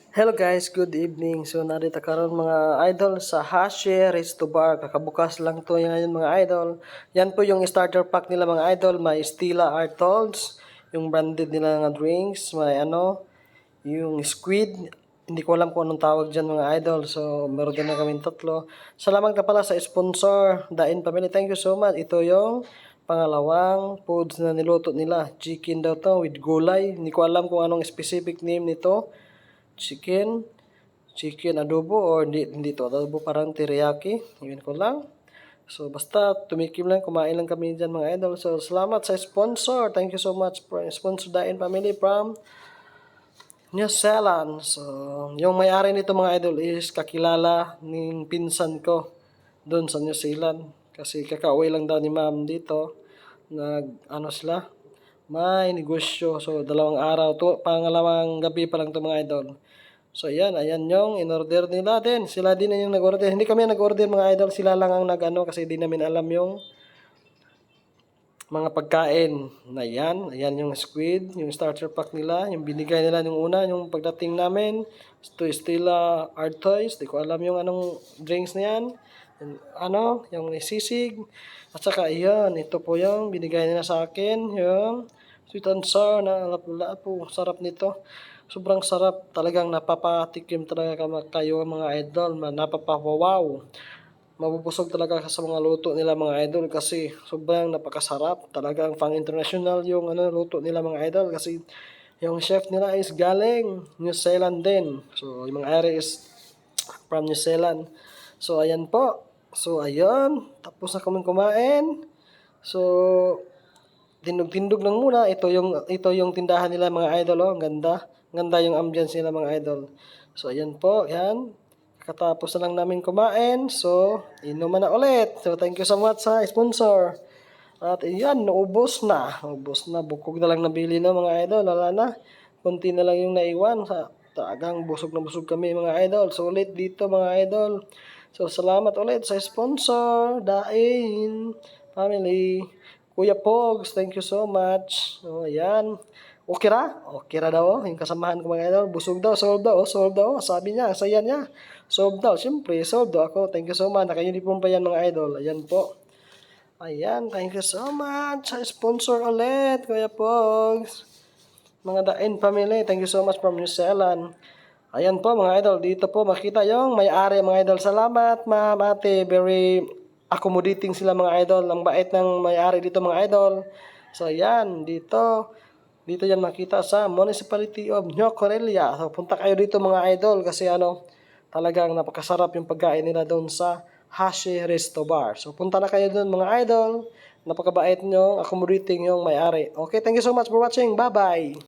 Hello guys, good evening. So narito karon mga idol sa Hashi Resto Bar. Kakabukas lang to ngayon mga idol. Yan po yung starter pack nila mga idol. May Stila Artolds, yung branded nila nga drinks. May yung squid. Hindi ko alam kung anong tawag dyan mga idol. So meron din na kaming tatlo. Salamat ka pala sa sponsor, Dain Family. Thank you so much. Ito yung pangalawang foods na niluto nila. Chicken daw to with gulay. Hindi ko alam kung anong specific name nito. Chicken adobo or hindi to adobo, parang teriyaki, yun ko lang. So basta tumikim lang, kumain lang kami dyan mga idol. So salamat sa sponsor, thank you so much for sponsor Dain Family from New Zealand. So yung may-ari nito mga idol is kakilala ng pinsan ko doon sa New Zealand, kasi kakauwi lang daw ni ma'am dito. Sila, may negosyo. So dalawang araw to, pangalawang gabi pa lang to mga idol. So ayan yung in-order nila din. Sila din yung nag-order. Hindi kami nag-order mga idol, sila lang ang nag-ano kasi di namin alam yung mga pagkain na yan. Ayan yung squid, yung starter pack nila, yung binigay nila yung una, yung pagdating namin. Ito Stella Art Toys, di ko alam yung anong drinks na yan. Yung sisig. At saka ayan, ito po yung binigay nila sa akin, yung sweet and sour na alapula po. Sarap nito. Sobrang sarap. Talagang napapatikim talaga kayo mga idol. Napapawaw. Mabubusog talaga sa mga luto nila mga idol kasi sobrang napakasarap. Talagang pang international yung luto nila mga idol kasi yung chef nila is galing New Zealand din. So yung mga ari is from New Zealand. So ayan po. So ayan, tapos na kami kumain. So tindog-tindog lang muna. Ito yung tindahan nila mga idol, oh. Ang ganda. Ang ganda yung ambience nila mga idol. So ayan po, yan. Katapos na lang namin kumain. So, inuman na ulit. So, thank you so much sa sponsor. At yan, naubos na. Ubos na. Bukog na lang nabili na mga idol. Wala na. Kunti na lang yung naiwan. Talagang busog na busog kami mga idol. So, ulit dito mga idol. So, salamat ulit sa sponsor. Dain Family. Kuya Pogs, thank you so much. So, ayan. Okay ra? Okay ra daw. Yung kasamahan ko mga idol. Busog daw, solve daw. Solve daw. Sabi niya, saya niya. Solve daw. Siyempre, solve daw ako. Thank you so much. Naka-uniform pa yan mga idol. Ayan po. Ayan, thank you so much. Sa sponsor ulit, Kuya Pogs. Mga Dain Family, thank you so much from New Zealand. Ayan po mga idol, dito po makita yung may-ari mga idol. Salamat ma'am, ate. Very accommodating sila mga idol. Ang bait ng may-ari dito mga idol. So ayan, dito yan makita sa Municipality of New Corelia. So punta kayo dito mga idol kasi talagang napakasarap yung pagkain nila doon sa Hashi Resto Bar. So punta na kayo doon mga idol. Napakabait nyo, accommodating yung may-ari. Okay, thank you so much for watching. Bye-bye!